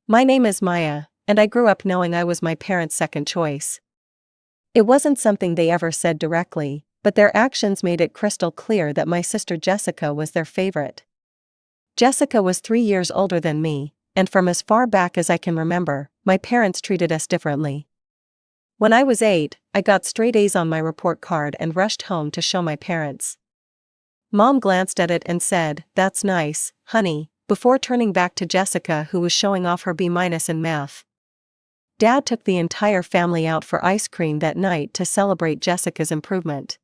My name is Maya, and I grew up knowing I was my parents' second choice. It wasn't something they ever said directly, but their actions made it crystal clear that my sister Jessica was their favorite. Jessica was 3 years older than me, and from as far back as I can remember, my parents treated us differently. When I was 8, I got straight A's on my report card and rushed home to show my parents. Mom glanced at it and said, "That's nice, honey," before turning back to Jessica, who was showing off her B- in math. Dad took the entire family out for ice cream that night to celebrate Jessica's improvement.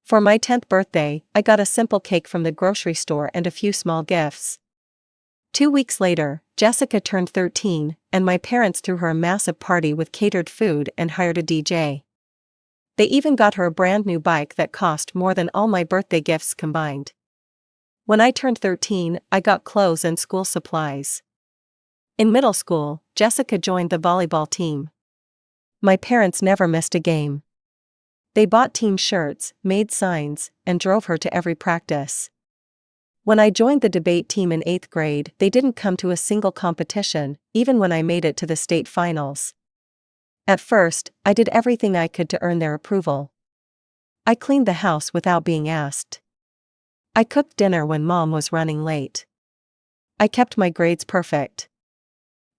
For my 10th birthday, I got a simple cake from the grocery store and a few small gifts. 2 weeks later, Jessica turned 13, and my parents threw her a massive party with catered food and hired a DJ. They even got her a brand new bike that cost more than all my birthday gifts combined. When I turned 13, I got clothes and school supplies. In middle school, Jessica joined the volleyball team. My parents never missed a game. They bought team shirts, made signs, and drove her to every practice. When I joined the debate team in 8th grade, they didn't come to a single competition, even when I made it to the state finals. At first, I did everything I could to earn their approval. I cleaned the house without being asked. I cooked dinner when Mom was running late. I kept my grades perfect.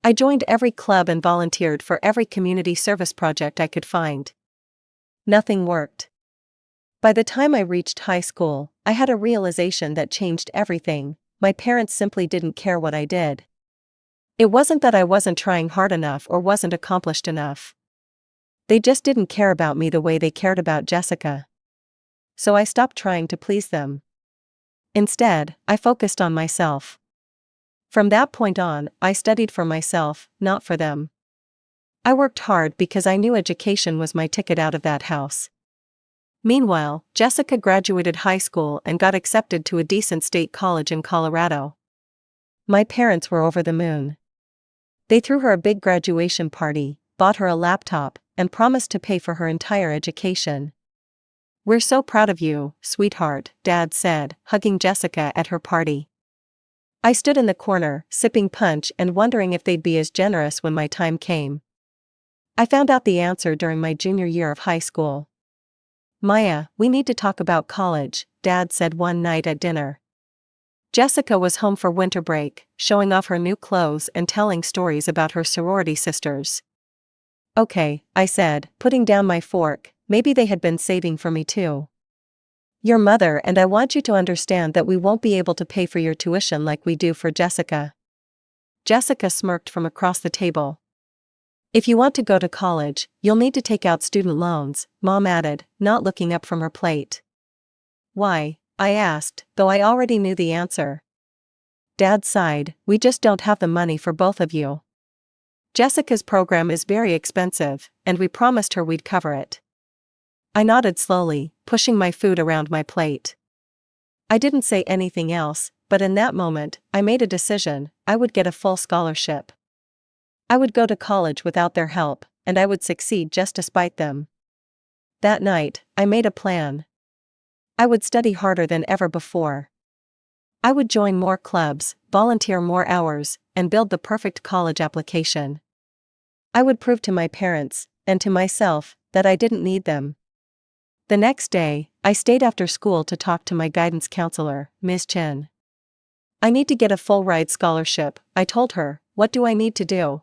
I joined every club and volunteered for every community service project I could find. Nothing worked. By the time I reached high school, I had a realization that changed everything. My parents simply didn't care what I did. It wasn't that I wasn't trying hard enough or wasn't accomplished enough. They just didn't care about me the way they cared about Jessica. So I stopped trying to please them. Instead, I focused on myself. From that point on, I studied for myself, not for them. I worked hard because I knew education was my ticket out of that house. Meanwhile, Jessica graduated high school and got accepted to a decent state college in Colorado. My parents were over the moon. They threw her a big graduation party, bought her a laptop, and promised to pay for her entire education. "We're so proud of you, sweetheart," Dad said, hugging Jessica at her party. I stood in the corner, sipping punch and wondering if they'd be as generous when my time came. I found out the answer during my junior year of high school. "Maya, we need to talk about college," Dad said one night at dinner. Jessica was home for winter break, showing off her new clothes and telling stories about her sorority sisters. "Okay," I said, putting down my fork, maybe they had been saving for me too. "Your mother and I want you to understand that we won't be able to pay for your tuition like we do for Jessica." Jessica smirked from across the table. "If you want to go to college, you'll need to take out student loans," Mom added, not looking up from her plate. "Why?" I asked, though I already knew the answer. Dad sighed, "We just don't have the money for both of you. Jessica's program is very expensive, and we promised her we'd cover it." I nodded slowly, pushing my food around my plate. I didn't say anything else, but in that moment, I made a decision: I would get a full scholarship. I would go to college without their help, and I would succeed just despite them. That night, I made a plan. I would study harder than ever before. I would join more clubs, volunteer more hours, and build the perfect college application. I would prove to my parents, and to myself, that I didn't need them. The next day, I stayed after school to talk to my guidance counselor, Ms. Chen. "I need to get a full-ride scholarship," I told her. "What do I need to do?"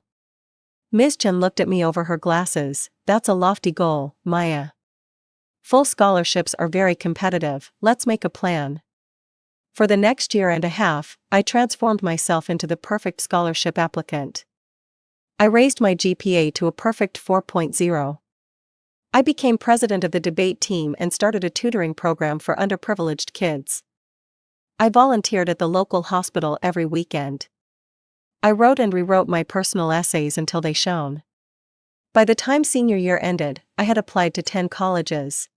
Ms. Chen looked at me over her glasses. "That's a lofty goal, Maya. Full scholarships are very competitive. Let's make a plan." For the next year and a half, I transformed myself into the perfect scholarship applicant. I raised my GPA to a perfect 4.0. I became president of the debate team and started a tutoring program for underprivileged kids. I volunteered at the local hospital every weekend. I wrote and rewrote my personal essays until they shone. By the time senior year ended, I had applied to 10 colleges.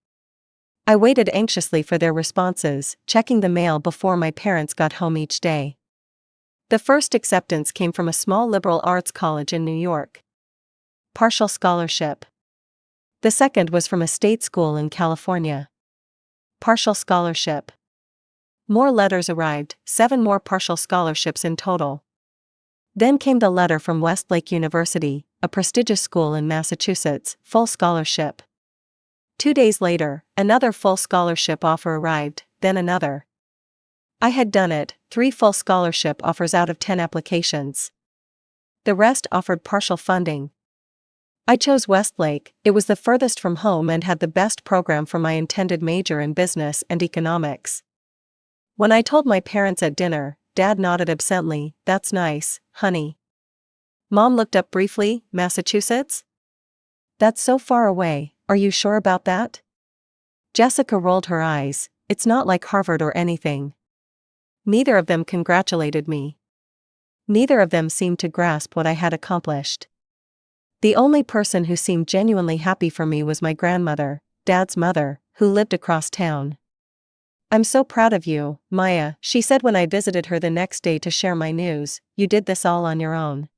I waited anxiously for their responses, checking the mail before my parents got home each day. The first acceptance came from a small liberal arts college in New York. Partial scholarship. The second was from a state school in California. Partial scholarship. More letters arrived, 7 more partial scholarships in total. Then came the letter from Westlake University, a prestigious school in Massachusetts, full scholarship. 2 days later, another full scholarship offer arrived, then another. I had done it, 3 full scholarship offers out of 10 applications. The rest offered partial funding. I chose Westlake. It was the furthest from home and had the best program for my intended major in business and economics. When I told my parents at dinner, Dad nodded absently. "That's nice, honey." Mom looked up briefly. "Massachusetts? That's so far away, are you sure about that?" Jessica rolled her eyes. "It's not like Harvard or anything." Neither of them congratulated me. Neither of them seemed to grasp what I had accomplished. The only person who seemed genuinely happy for me was my grandmother, Dad's mother, who lived across town. "I'm so proud of you, Maya," she said when I visited her the next day to share my news. "You did this all on your own."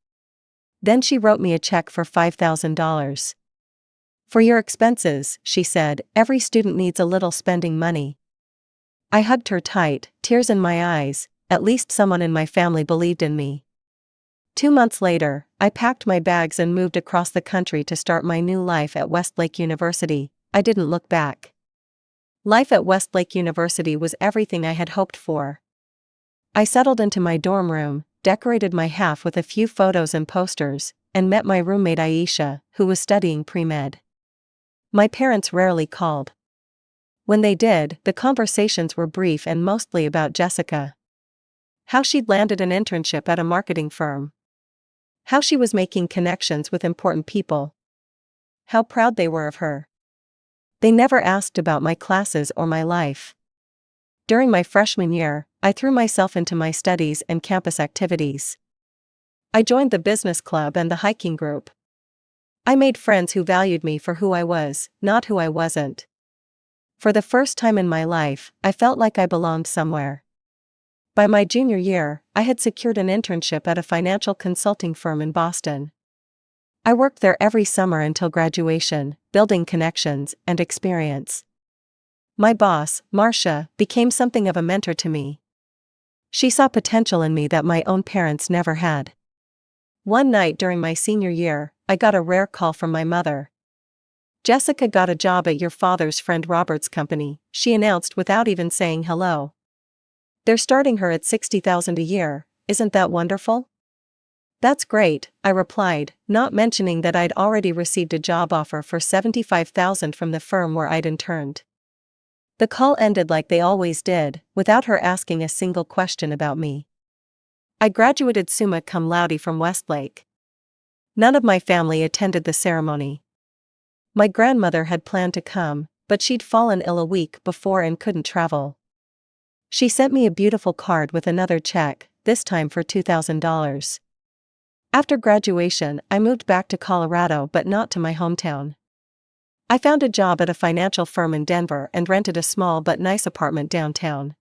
Then she wrote me a check for $5,000. "For your expenses," she said. "Every student needs a little spending money." I hugged her tight, tears in my eyes. At least someone in my family believed in me. 2 months later, I packed my bags and moved across the country to start my new life at Westlake University. I didn't look back. Life at Westlake University was everything I had hoped for. I settled into my dorm room, decorated my half with a few photos and posters, and met my roommate Aisha, who was studying pre-med. My parents rarely called. When they did, the conversations were brief and mostly about Jessica. How she'd landed an internship at a marketing firm. How she was making connections with important people. How proud they were of her. They never asked about my classes or my life. During my freshman year, I threw myself into my studies and campus activities. I joined the business club and the hiking group. I made friends who valued me for who I was, not who I wasn't. For the first time in my life, I felt like I belonged somewhere. By my junior year, I had secured an internship at a financial consulting firm in Boston. I worked there every summer until graduation, building connections and experience. My boss, Marcia, became something of a mentor to me. She saw potential in me that my own parents never had. One night during my senior year, I got a rare call from my mother. "Jessica got a job at your father's friend Robert's company," she announced without even saying hello. "They're starting her at $60,000 a year, isn't that wonderful?" "That's great," I replied, not mentioning that I'd already received a job offer for $75,000 from the firm where I'd interned. The call ended like they always did, without her asking a single question about me. I graduated summa cum laude from Westlake. None of my family attended the ceremony. My grandmother had planned to come, but she'd fallen ill a week before and couldn't travel. She sent me a beautiful card with another check, this time for $2,000. After graduation, I moved back to Colorado but not to my hometown. I found a job at a financial firm in Denver and rented a small but nice apartment downtown.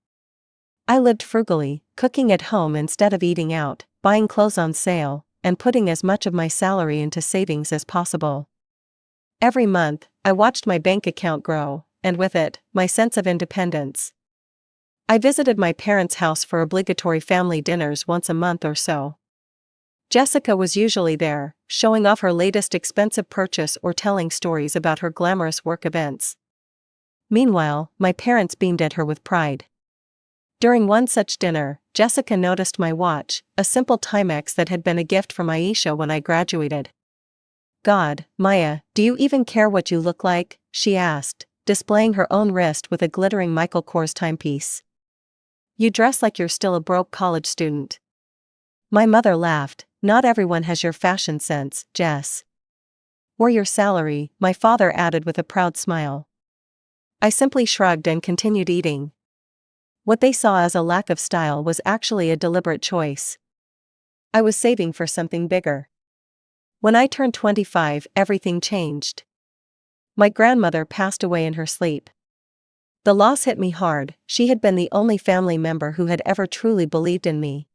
I lived frugally, cooking at home instead of eating out, buying clothes on sale, and putting as much of my salary into savings as possible. Every month, I watched my bank account grow, and with it, my sense of independence. I visited my parents' house for obligatory family dinners once a month or so. Jessica was usually there, showing off her latest expensive purchase or telling stories about her glamorous work events. Meanwhile, my parents beamed at her with pride. During one such dinner, Jessica noticed my watch, a simple Timex that had been a gift from Aisha when I graduated. "God, Maya, do you even care what you look like?" she asked, displaying her own wrist with a glittering Michael Kors timepiece. "You dress like you're still a broke college student." My mother laughed. "Not everyone has your fashion sense, Jess." "Or your salary," my father added with a proud smile. I simply shrugged and continued eating. What they saw as a lack of style was actually a deliberate choice. I was saving for something bigger. When I turned 25, everything changed. My grandmother passed away in her sleep. The loss hit me hard. She had been the only family member who had ever truly believed in me.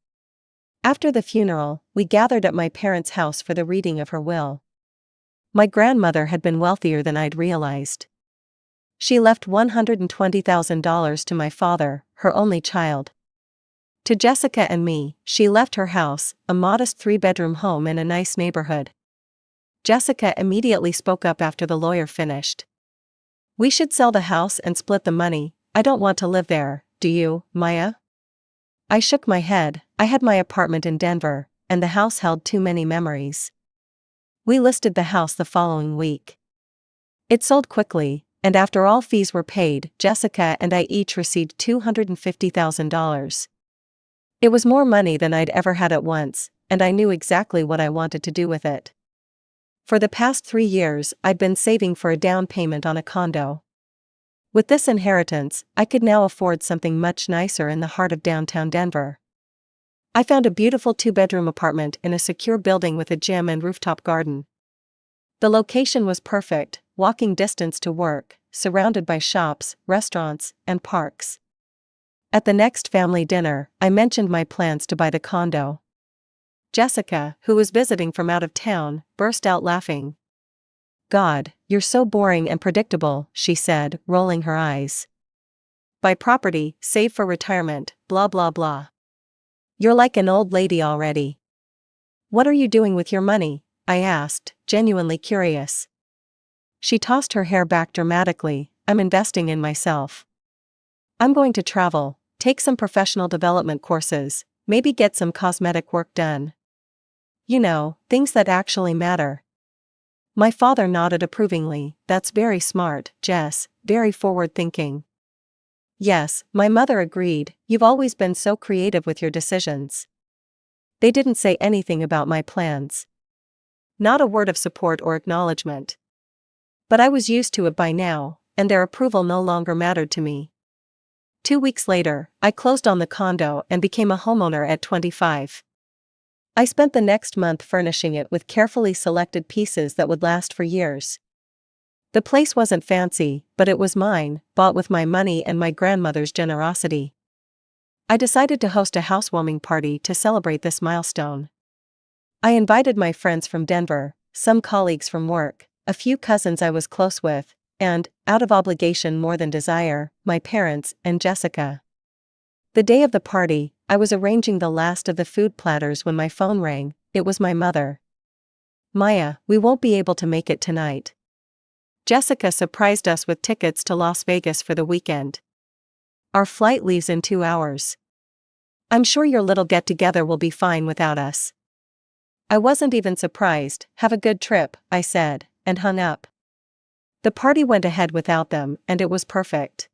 After the funeral, we gathered at my parents' house for the reading of her will. My grandmother had been wealthier than I'd realized. She left $120,000 to my father, her only child. To Jessica and me, she left her house, a modest 3-bedroom home in a nice neighborhood. Jessica immediately spoke up after the lawyer finished. "We should sell the house and split the money. I don't want to live there, do you, Maya?" I shook my head. I had my apartment in Denver, and the house held too many memories. We listed the house the following week. It sold quickly, and after all fees were paid, Jessica and I each received $250,000. It was more money than I'd ever had at once, and I knew exactly what I wanted to do with it. For the past 3 years, I'd been saving for a down payment on a condo. With this inheritance, I could now afford something much nicer in the heart of downtown Denver. I found a beautiful 2-bedroom apartment in a secure building with a gym and rooftop garden. The location was perfect, walking distance to work, surrounded by shops, restaurants, and parks. At the next family dinner, I mentioned my plans to buy the condo. Jessica, who was visiting from out of town, burst out laughing. "God, you're so boring and predictable," she said, rolling her eyes. "Buy property, save for retirement, blah blah blah. You're like an old lady already." "What are you doing with your money?" I asked, genuinely curious. She tossed her hair back dramatically. "I'm investing in myself. I'm going to travel, take some professional development courses, maybe get some cosmetic work done. You know, things that actually matter." My father nodded approvingly. "That's very smart, Jess, very forward-thinking." Yes, my mother agreed. "You've always been so creative with your decisions." They didn't say anything about my plans. Not a word of support or acknowledgement. But I was used to it by now, and their approval no longer mattered to me. 2 weeks later, I closed on the condo and became a homeowner at 25. I spent the next month furnishing it with carefully selected pieces that would last for years. The place wasn't fancy, but it was mine, bought with my money and my grandmother's generosity. I decided to host a housewarming party to celebrate this milestone. I invited my friends from Denver, some colleagues from work, a few cousins I was close with, and, out of obligation more than desire, my parents and Jessica. The day of the party, I was arranging the last of the food platters when my phone rang. It was my mother. "Maya, we won't be able to make it tonight. Jessica surprised us with tickets to Las Vegas for the weekend. Our flight leaves in 2 hours. I'm sure your little get-together will be fine without us." I wasn't even surprised. "Have a good trip," I said, and hung up. The party went ahead without them, and it was perfect.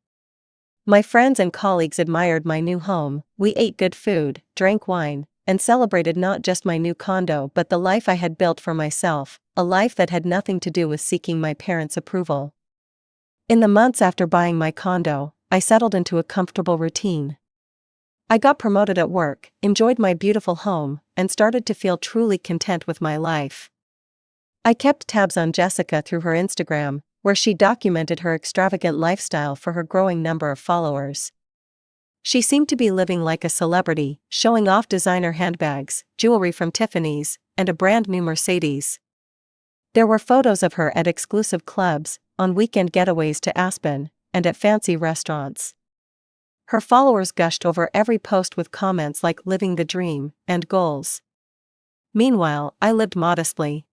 My friends and colleagues admired my new home. We ate good food, drank wine, and celebrated not just my new condo but the life I had built for myself, a life that had nothing to do with seeking my parents' approval. In the months after buying my condo, I settled into a comfortable routine. I got promoted at work, enjoyed my beautiful home, and started to feel truly content with my life. I kept tabs on Jessica through her Instagram, where she documented her extravagant lifestyle for her growing number of followers. She seemed to be living like a celebrity, showing off designer handbags, jewelry from Tiffany's, and a brand new Mercedes. There were photos of her at exclusive clubs, on weekend getaways to Aspen, and at fancy restaurants. Her followers gushed over every post with comments like "living the dream" and "goals." Meanwhile, I lived modestly.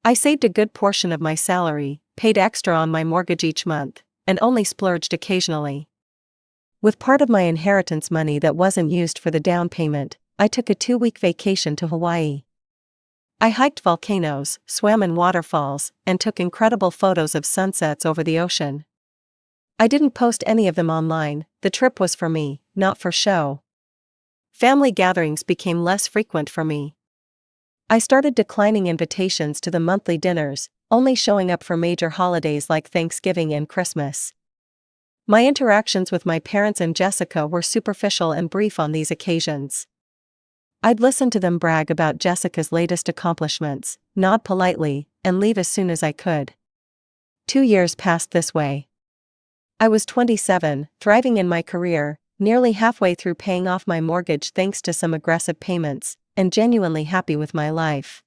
I saved a good portion of my salary, paid extra on my mortgage each month, and only splurged occasionally. With part of my inheritance money that wasn't used for the down payment, I took a 2-week vacation to Hawaii. I hiked volcanoes, swam in waterfalls, and took incredible photos of sunsets over the ocean. I didn't post any of them online. The trip was for me, not for show. Family gatherings became less frequent for me. I started declining invitations to the monthly dinners, only showing up for major holidays like Thanksgiving and Christmas. My interactions with my parents and Jessica were superficial and brief on these occasions. I'd listen to them brag about Jessica's latest accomplishments, nod politely, and leave as soon as I could. 2 years passed this way. I was 27, thriving in my career, nearly halfway through paying off my mortgage thanks to some aggressive payments, and genuinely happy with my life.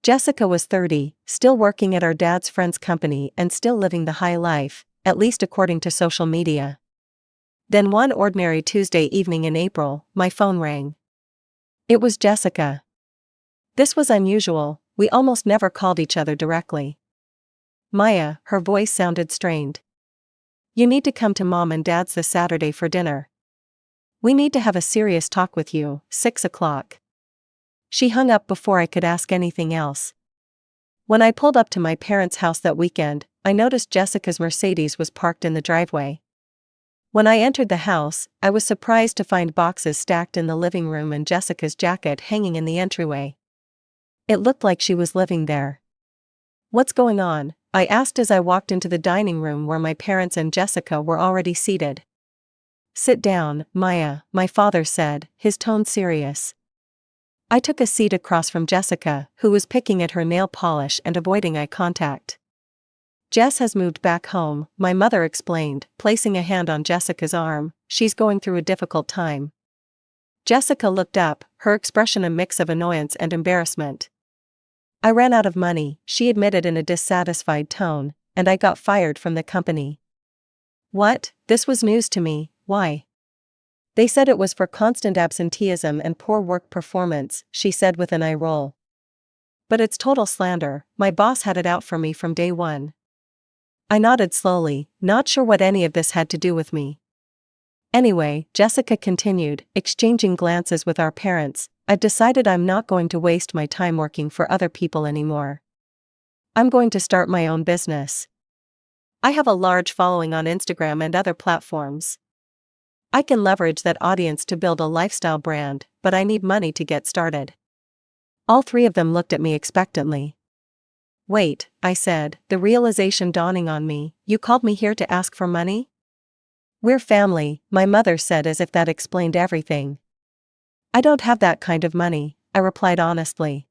Jessica was 30, still working at our dad's friend's company and still living the high life, at least according to social media. Then one ordinary Tuesday evening in April, my phone rang. It was Jessica. This was unusual, we almost never called each other directly. Maya, her voice sounded strained. You need to come to Mom and Dad's this Saturday for dinner. We need to have a serious talk with you, 6 o'clock. She hung up before I could ask anything else. When I pulled up to my parents' house that weekend, I noticed Jessica's Mercedes was parked in the driveway. When I entered the house, I was surprised to find boxes stacked in the living room and Jessica's jacket hanging in the entryway. It looked like she was living there. What's going on? I asked as I walked into the dining room where my parents and Jessica were already seated. Sit down, Maya, my father said, his tone serious. I took a seat across from Jessica, who was picking at her nail polish and avoiding eye contact. Jess has moved back home, my mother explained, placing a hand on Jessica's arm. She's going through a difficult time. Jessica looked up, her expression a mix of annoyance and embarrassment. I ran out of money, she admitted in a dissatisfied tone, and I got fired from the company. What? This was news to me. Why? They said it was for constant absenteeism and poor work performance, she said with an eye roll. But it's total slander, my boss had it out for me from day one. I nodded slowly, not sure what any of this had to do with me. Anyway, Jessica continued, exchanging glances with our parents, I've decided I'm not going to waste my time working for other people anymore. I'm going to start my own business. I have a large following on Instagram and other platforms. I can leverage that audience to build a lifestyle brand, but I need money to get started. All three of them looked at me expectantly. Wait, I said, the realization dawning on me, you called me here to ask for money? We're family, my mother said as if that explained everything. I don't have that kind of money, I replied honestly.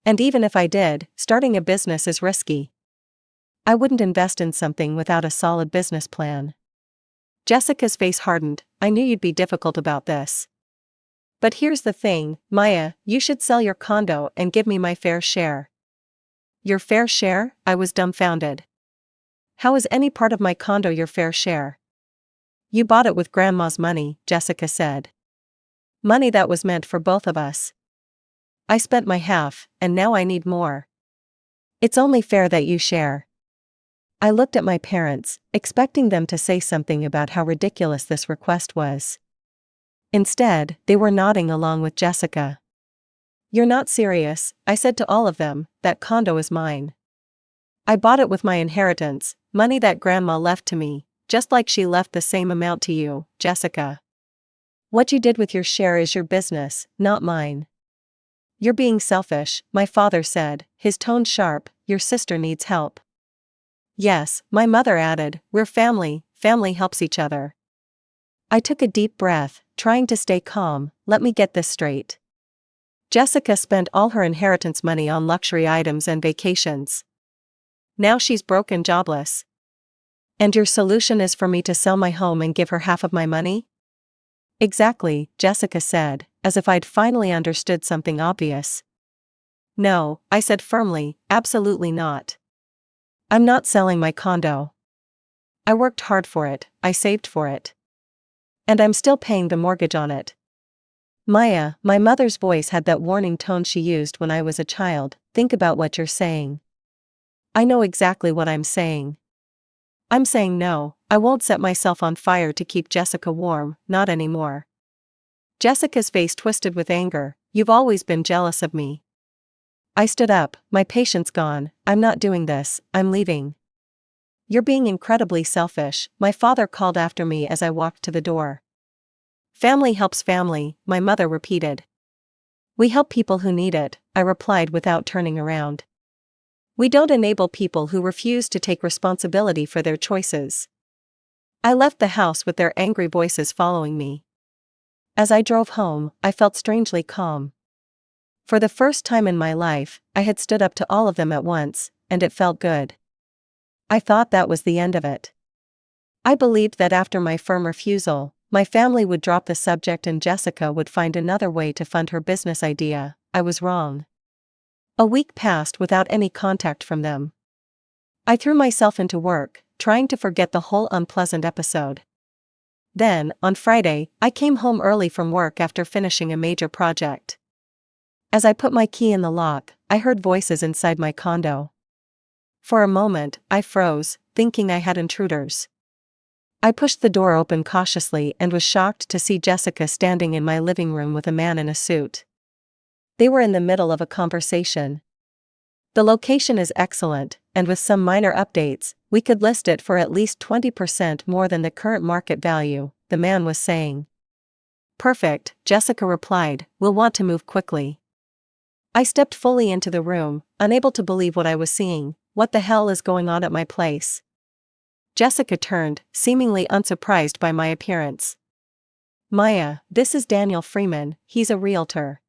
And even if I did, starting a business is risky. I wouldn't invest in something without a solid business plan. Jessica's face hardened, I knew you'd be difficult about this. But here's the thing, Maya, you should sell your condo and give me my fair share. Your fair share? I was dumbfounded. How is any part of my condo your fair share? You bought it with Grandma's money, Jessica said. Money that was meant for both of us. I spent my half, and now I need more. It's only fair that you share. I looked at my parents, expecting them to say something about how ridiculous this request was. Instead, they were nodding along with Jessica. You're not serious, I said to all of them, that condo is mine. I bought it with my inheritance, money that Grandma left to me, just like she left the same amount to you, Jessica. What you did with your share is your business, not mine. You're being selfish, my father said, his tone sharp, your sister needs help. Yes, my mother added, we're family, family helps each other. I took a deep breath, trying to stay calm, let me get this straight. Jessica spent all her inheritance money on luxury items and vacations. Now she's broke and jobless. And your solution is for me to sell my home and give her half of my money? Exactly, Jessica said, as if I'd finally understood something obvious. No, I said firmly, absolutely not. I'm not selling my condo. I worked hard for it, I saved for it. And I'm still paying the mortgage on it. Maya, my mother's voice had that warning tone she used when I was a child, think about what you're saying. I know exactly what I'm saying. I'm saying no, I won't set myself on fire to keep Jessica warm, not anymore. Jessica's face twisted with anger, you've always been jealous of me. I stood up, my patience gone, I'm not doing this, I'm leaving. You're being incredibly selfish, my father called after me as I walked to the door. Family helps family, my mother repeated. We help people who need it, I replied without turning around. We don't enable people who refuse to take responsibility for their choices. I left the house with their angry voices following me. As I drove home, I felt strangely calm. For the first time in my life, I had stood up to all of them at once, and it felt good. I thought that was the end of it. I believed that after my firm refusal, my family would drop the subject and Jessica would find another way to fund her business idea. I was wrong. A week passed without any contact from them. I threw myself into work, trying to forget the whole unpleasant episode. Then, on Friday, I came home early from work after finishing a major project. As I put my key in the lock, I heard voices inside my condo. For a moment, I froze, thinking I had intruders. I pushed the door open cautiously and was shocked to see Jessica standing in my living room with a man in a suit. They were in the middle of a conversation. "The location is excellent, and with some minor updates, we could list it for at least 20% more than the current market value," the man was saying. "Perfect," Jessica replied, "we'll want to move quickly." I stepped fully into the room, unable to believe what I was seeing. "What the hell is going on at my place?" Jessica turned, seemingly unsurprised by my appearance. "Maya, this is Daniel Freeman, he's a realtor."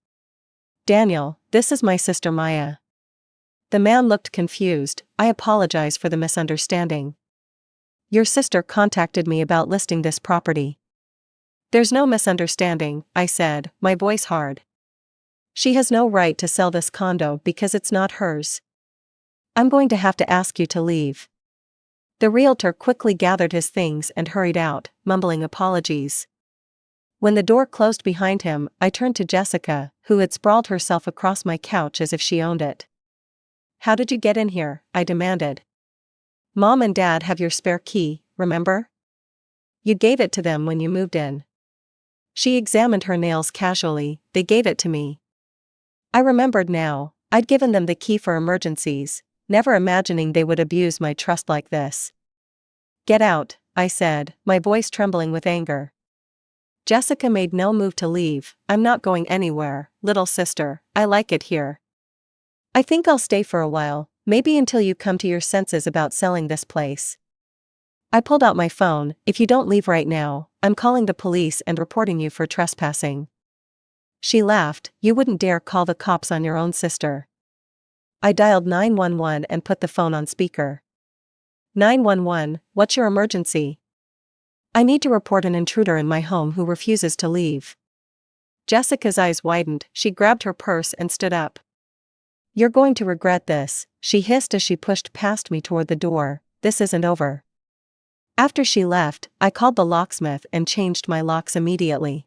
"Daniel, this is my sister Maya." The man looked confused. "I apologize for the misunderstanding. Your sister contacted me about listing this property." "There's no misunderstanding," I said, my voice hard. "She has no right to sell this condo because it's not hers. I'm going to have to ask you to leave." The realtor quickly gathered his things and hurried out, mumbling apologies. When the door closed behind him, I turned to Jessica, who had sprawled herself across my couch as if she owned it. "How did you get in here?" I demanded. "Mom and Dad have your spare key, remember? You gave it to them when you moved in." She examined her nails casually. "They gave it to me." I remembered now. I'd given them the key for emergencies, never imagining they would abuse my trust like this. "Get out," I said, my voice trembling with anger. Jessica made no move to leave. "I'm not going anywhere, little sister, I like it here. I think I'll stay for a while, maybe until you come to your senses about selling this place." I pulled out my phone. "If you don't leave right now, I'm calling the police and reporting you for trespassing." She laughed. "You wouldn't dare call the cops on your own sister." I dialed 911 and put the phone on speaker. "911, what's your emergency?" "I need to report an intruder in my home who refuses to leave." Jessica's eyes widened. She grabbed her purse and stood up. "You're going to regret this," she hissed as she pushed past me toward the door. "This isn't over." After she left, I called the locksmith and changed my locks immediately.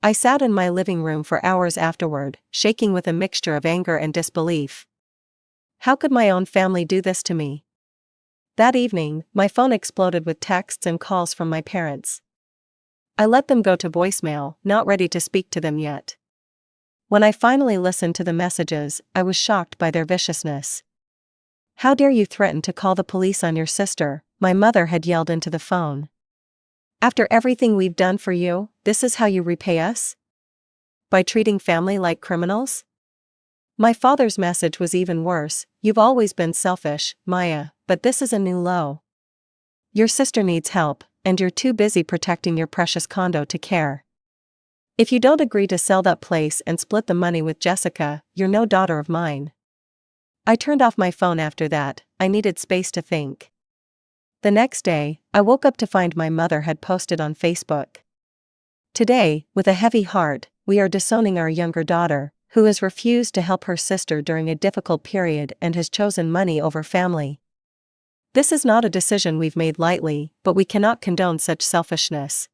I sat in my living room for hours afterward, shaking with a mixture of anger and disbelief. How could my own family do this to me? That evening, my phone exploded with texts and calls from my parents. I let them go to voicemail, not ready to speak to them yet. When I finally listened to the messages, I was shocked by their viciousness. "How dare you threaten to call the police on your sister?" my mother had yelled into the phone. "After everything we've done for you, this is how you repay us? By treating family like criminals?" My father's message was even worse. "You've always been selfish, Maya, but this is a new low. Your sister needs help, and you're too busy protecting your precious condo to care. If you don't agree to sell that place and split the money with Jessica, you're no daughter of mine." I turned off my phone after that. I needed space to think. The next day, I woke up to find my mother had posted on Facebook. "Today, with a heavy heart, we are disowning our younger daughter, who has refused to help her sister during a difficult period and has chosen money over family. This is not a decision we've made lightly, but we cannot condone such selfishness."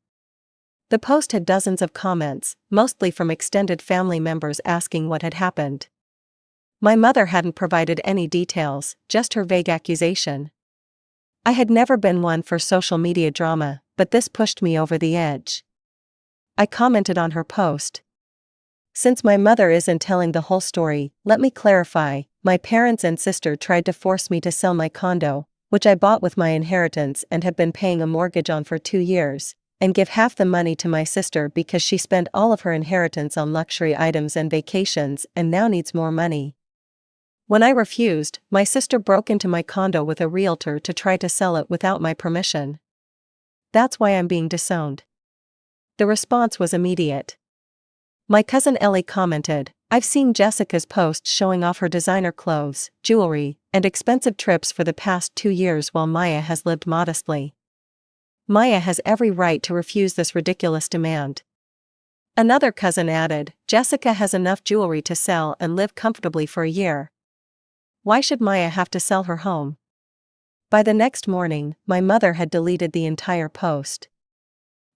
The post had dozens of comments, mostly from extended family members asking what had happened. My mother hadn't provided any details, just her vague accusation. I had never been one for social media drama, but this pushed me over the edge. I commented on her post. "Since my mother isn't telling the whole story, let me clarify. My parents and sister tried to force me to sell my condo, which I bought with my inheritance and have been paying a mortgage on for 2 years, and give half the money to my sister because she spent all of her inheritance on luxury items and vacations and now needs more money. When I refused, my sister broke into my condo with a realtor to try to sell it without my permission. That's why I'm being disowned." The response was immediate. My cousin Ellie commented, "I've seen Jessica's posts showing off her designer clothes, jewelry, and expensive trips for the past 2 years while Maya has lived modestly. Maya has every right to refuse this ridiculous demand." Another cousin added, "Jessica has enough jewelry to sell and live comfortably for a year. Why should Maya have to sell her home?" By the next morning, my mother had deleted the entire post.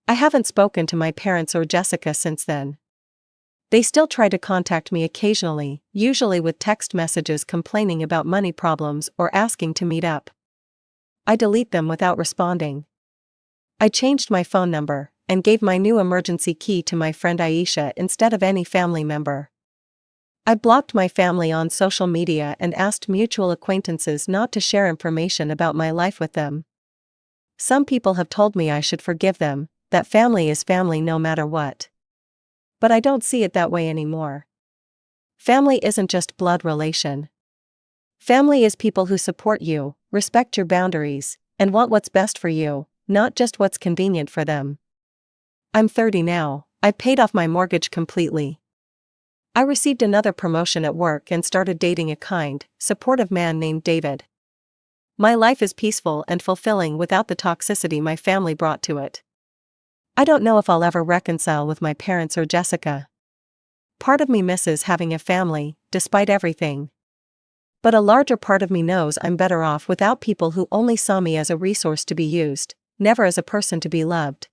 I haven't spoken to my parents or Jessica since then. They still try to contact me occasionally, usually with text messages complaining about money problems or asking to meet up. I delete them without responding. I changed my phone number and gave my new emergency key to my friend Aisha instead of any family member. I blocked my family on social media and asked mutual acquaintances not to share information about my life with them. Some people have told me I should forgive them, that family is family no matter what. But I don't see it that way anymore. Family isn't just blood relation. Family is people who support you, respect your boundaries, and want what's best for you, not just what's convenient for them. I'm 30 now. I've paid off my mortgage completely. I received another promotion at work and started dating a kind, supportive man named David. My life is peaceful and fulfilling without the toxicity my family brought to it. I don't know if I'll ever reconcile with my parents or Jessica. Part of me misses having a family, despite everything. But a larger part of me knows I'm better off without people who only saw me as a resource to be used, never as a person to be loved.